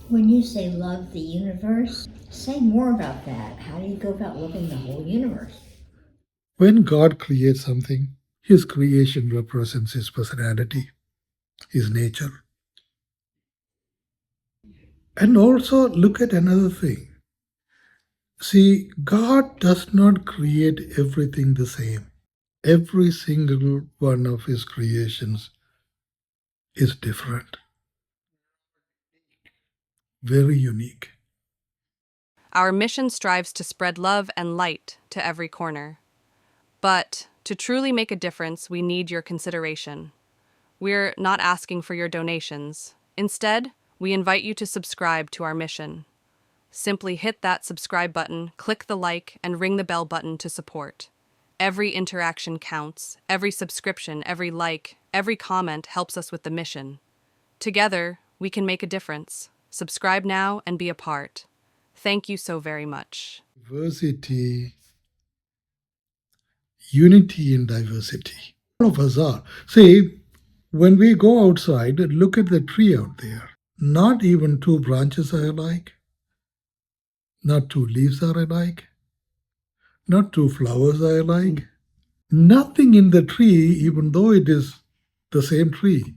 When you say love the universe, say more about that. How do you go about loving the whole universe? When God creates something, his creation represents his personality, his nature. And also look at another thing. See, God does not create everything the same. Every single one of his creations is different, very unique. Our mission strives to spread love and light to every corner. But to truly make a difference, we need your consideration. We're not asking for your donations. Instead, we invite you to subscribe to our mission. Simply hit that subscribe button, click the like, and ring the bell button to support. Every interaction counts. Every subscription, every like, every comment helps us with the mission. Together, we can make a difference. Subscribe now and be a part. Thank you so very much. Diversity, unity in diversity. All of us are. See, when we go outside, look at the tree out there. Not even two branches are alike. Not two leaves are alike. Not two flowers are alike. Nothing in the tree, even though it is the same tree,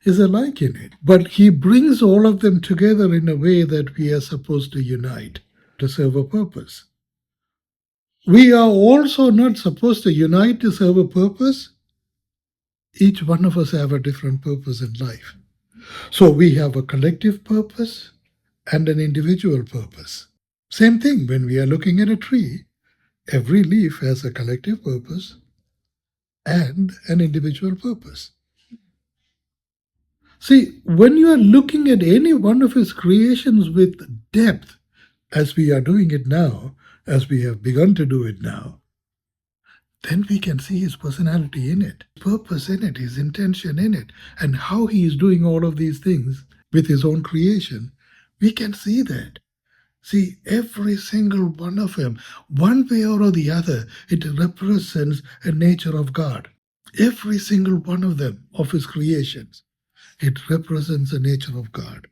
is alike in it. But he brings all of them together in a way that we are supposed to unite to serve a purpose. We are also not supposed to unite to serve a purpose. Each one of us have a different purpose in life. So we have a collective purpose and an individual purpose. Same thing when we are looking at a tree. Every leaf has a collective purpose and an individual purpose. See, when you are looking at any one of his creations with depth, as we are doing it now, as we have begun to do it now, then we can see his personality in it, purpose in it, his intention in it, and how he is doing all of these things with his own creation. We can see that. See, every single one of them, one way or the other, it represents a nature of God. Every single one of them, of his creations, it represents the nature of God.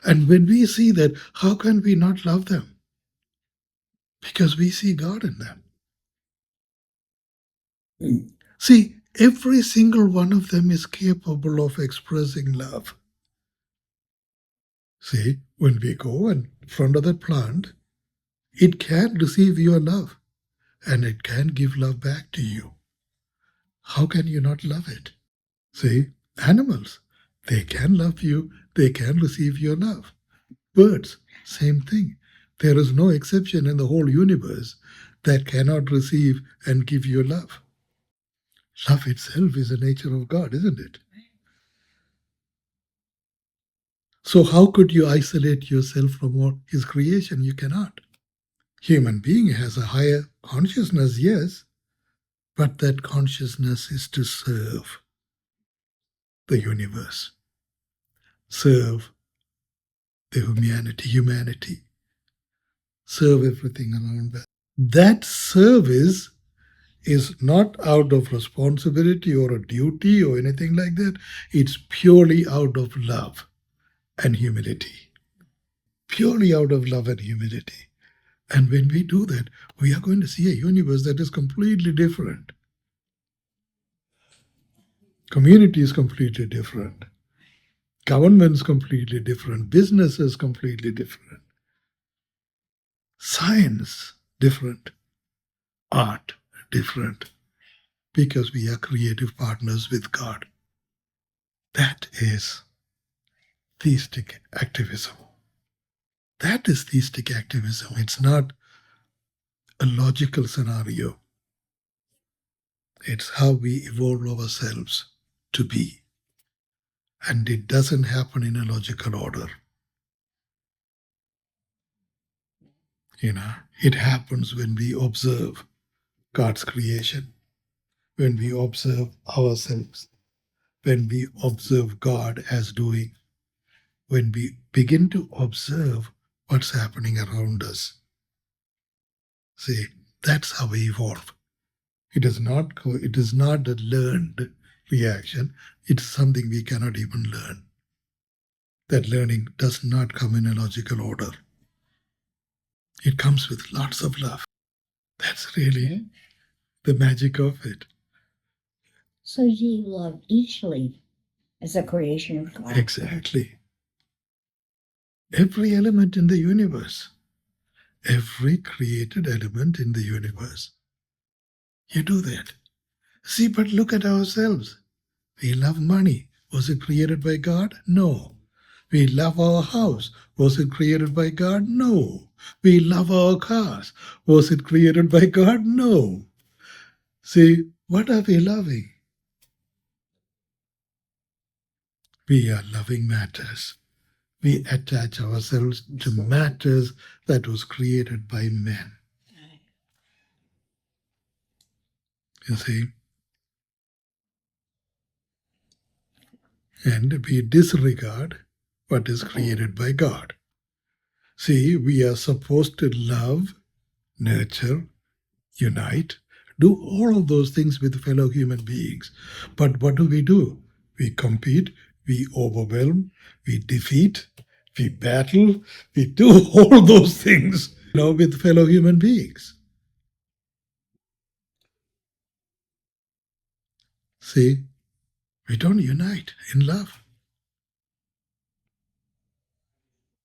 And when we see that, how can we not love them? Because we see God in them. See, every single one of them is capable of expressing love. See, when we go in front of the plant, it can receive your love and it can give love back to you. How can you not love it? See, animals, they can love you, they can receive your love. Birds, same thing. There is no exception in the whole universe that cannot receive and give you love. Love itself is the nature of God, isn't it? So how could you isolate yourself from all his creation? You cannot. Human being has a higher consciousness, yes, but that consciousness is to serve the universe, serve the humanity, serve everything around us. That service is not out of responsibility or a duty or anything like that. It's purely out of love and humility. Purely out of love and humility. And when we do that, we are going to see a universe that is completely different. Community is completely different. Government's completely different. Business is completely different. Science, different. Art, different. Because we are creative partners with God. That is theistic activism. That is theistic activism. It's not a logical scenario. It's how we evolve ourselves to be. And it doesn't happen in a logical order. It happens when we observe God's creation, when we observe ourselves, when we observe God as doing, when we begin to observe what's happening around us. See, that's how we evolve. It is not a learned reaction. It's something we cannot even learn. That learning does not come in a logical order. It comes with lots of love. That's really the magic of it. So do you love each leaf as a creation of God? Exactly. Every element in the universe, every created element in the universe. You do that. See, but look at ourselves. We love money. Was it created by God? No. We love our house. Was it created by God? No. We love our cars. Was it created by God? No. See, what are we loving? We are loving matters. We attach ourselves to matters that was created by men. You see? And we disregard what is created by God. See, we are supposed to love, nurture, unite, do all of those things with fellow human beings. But what do? We compete, we overwhelm, we defeat, we battle, we do all those things, with fellow human beings. See, we don't unite in love.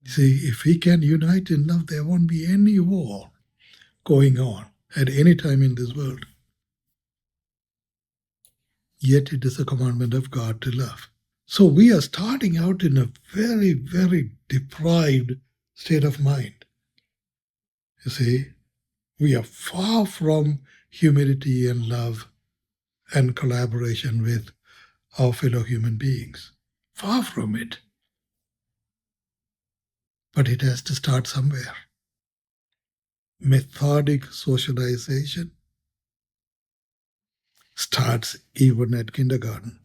See, if we can unite in love, there won't be any war going on at any time in this world. Yet it is a commandment of God to love. So we are starting out in a very, very deprived state of mind. You see, we are far from humility and love and collaboration with our fellow human beings. Far from it. But it has to start somewhere. Methodic socialization starts even at kindergarten.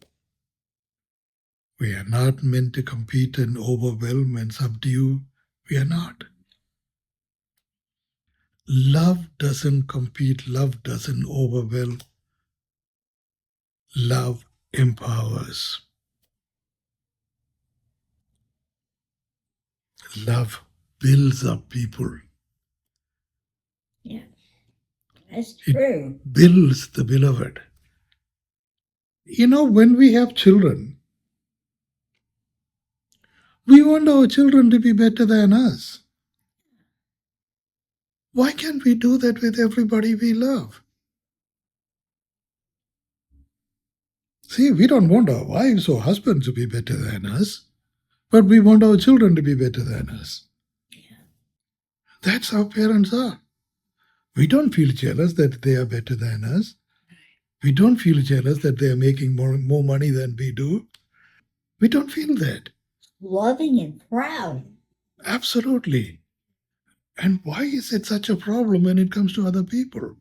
We are not meant to compete and overwhelm and subdue. We are not. Love doesn't compete. Love doesn't overwhelm. Love empowers. Love builds up people. Yeah, that's true. It builds the beloved. When we have children, we want our children to be better than us. Why can't we do that with everybody we love? See, we don't want our wives or husbands to be better than us, but we want our children to be better than us. Yeah. That's how parents are. We don't feel jealous that they are better than us. We don't feel jealous that they are making more money than we do. We don't feel that. Loving and proud. Absolutely. And why is it such a problem when it comes to other people?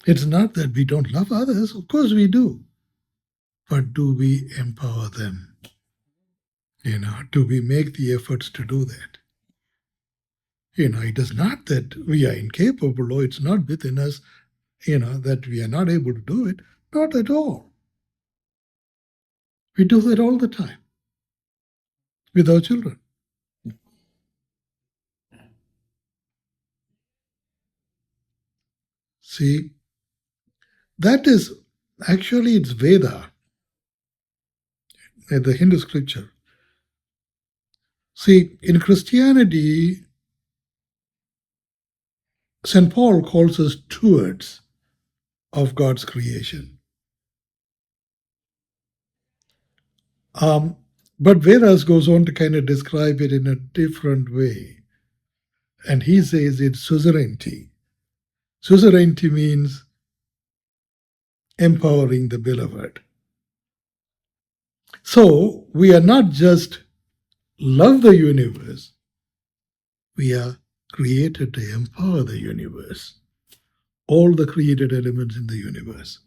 It's not that we don't love others. Of course we do. But do we empower them? Do we make the efforts to do that? It is not that we are incapable or it's not within us, that we are not able to do it. Not at all. We do that all the time with our children. See, that is actually it's Veda, the Hindu scripture. See, in Christianity, St. Paul calls us stewards of God's creation. But Vedas goes on to kind of describe it in a different way. And he says it's suzerainty. Suzerainty means empowering the beloved. So we are not just love the universe, we are created to empower the universe, all the created elements in the universe.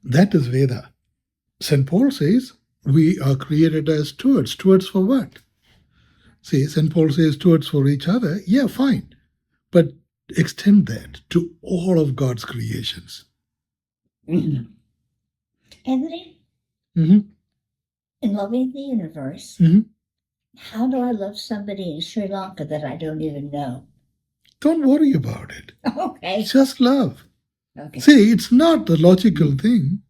That is Veda. St. Paul says we are created as stewards. Stewards for what? See, St. Paul says stewards for each other. Yeah, fine. But extend that to all of God's creations. Anthony, Mm-hmm. In loving the universe, Mhm. how do I love somebody in Sri Lanka that I don't even know? Don't worry about it. Okay. Just love. Okay. See, it's not a logical thing.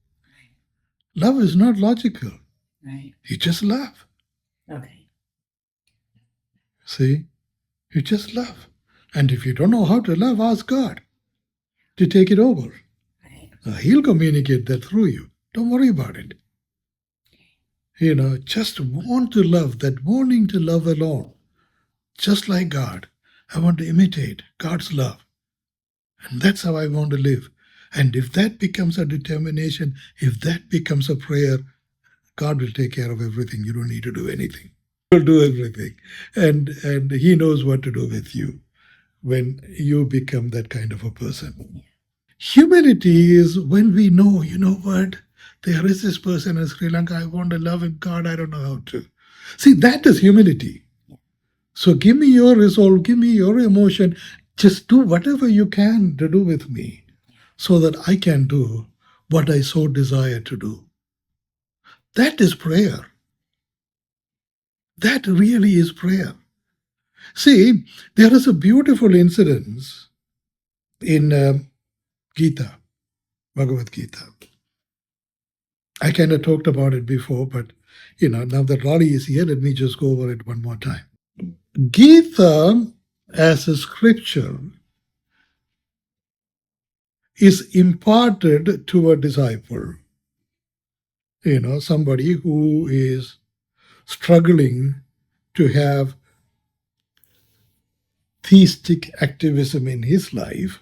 Love is not logical. Right. You just love. Okay. See, you just love. And if you don't know how to love, ask God to take it over. Right. He'll communicate that through you. Don't worry about it. Just want to love, that wanting to love alone, just like God. I want to imitate God's love. And that's how I want to live. And if that becomes a determination, if that becomes a prayer, God will take care of everything. You don't need to do anything. He'll do everything. And He knows what to do with you when you become that kind of a person. Humility is when we know, you know what, there is this person in Sri Lanka, I want to love him, God, I don't know how to. See, that is humility. So give me your resolve, give me your emotion, just do whatever you can to do with me so that I can do what I so desire to do. That is prayer. That really is prayer. See, there is a beautiful incident in Gita, Bhagavad Gita. I kind of talked about it before, but now that Raleigh is here, let me just go over it one more time. Gita, as a scripture, is imparted to a disciple, somebody who is struggling to have theistic activism in his life.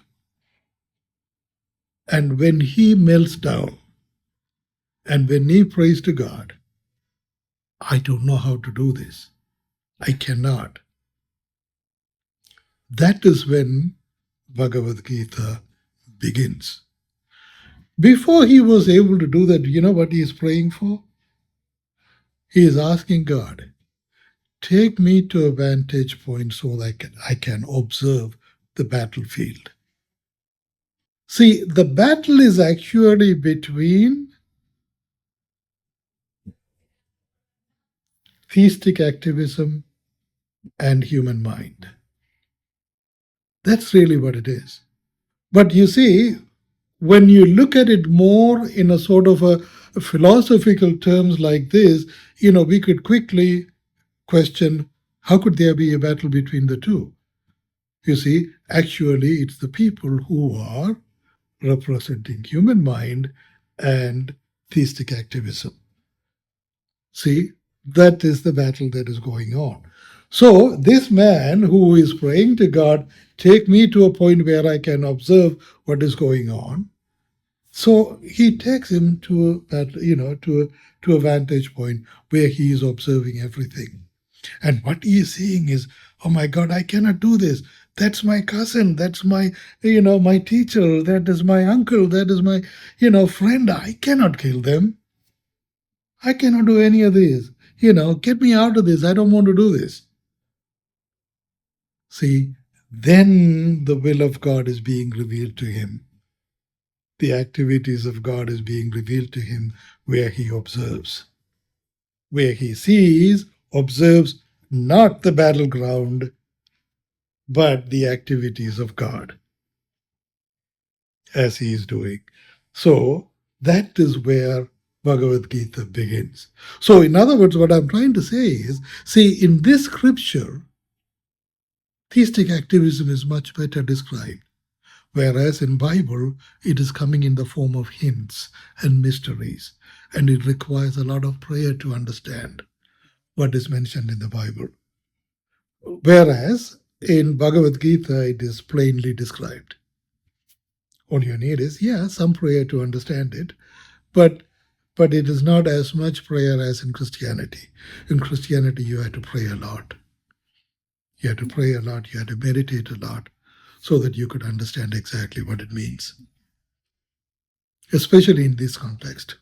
And when he melts down and when he prays to God, I don't know how to do this. I cannot. That is when Bhagavad Gita begins. Before he was able to do that, you know what he is praying for? He is asking God, take me to a vantage point so that I can observe the battlefield. See, the battle is actually between theistic activism and human mind. That's really what it is. But you see, when you look at it more in a sort of a philosophical terms like this, we could quickly question, how could there be a battle between the two? You see, actually, it's the people who are representing human mind and theistic activism. See, that is the battle that is going on. So this man who is praying to God, take me to a point where I can observe what is going on. So he takes him to a vantage point where he is observing everything. And what he is seeing is, oh my God, I cannot do this. That's my cousin. That's my, my teacher. That is my uncle. That is my, friend. I cannot kill them. I cannot do any of this. Get me out of this. I don't want to do this. See, then the will of God is being revealed to him. The activities of God is being revealed to him where he observes. Where he sees, observes not the battleground, but the activities of God as he is doing. So that is where Bhagavad Gita begins. So in other words, what I'm trying to say is, see, in this scripture, theistic activism is much better described. Whereas in Bible, it is coming in the form of hints and mysteries. And it requires a lot of prayer to understand what is mentioned in the Bible. Whereas in Bhagavad Gita, it is plainly described. All you need is, some prayer to understand it, but it is not as much prayer as in Christianity. In Christianity, you have to pray a lot. You have to pray a lot, you have to meditate a lot, so that you could understand exactly what it means, especially in this context.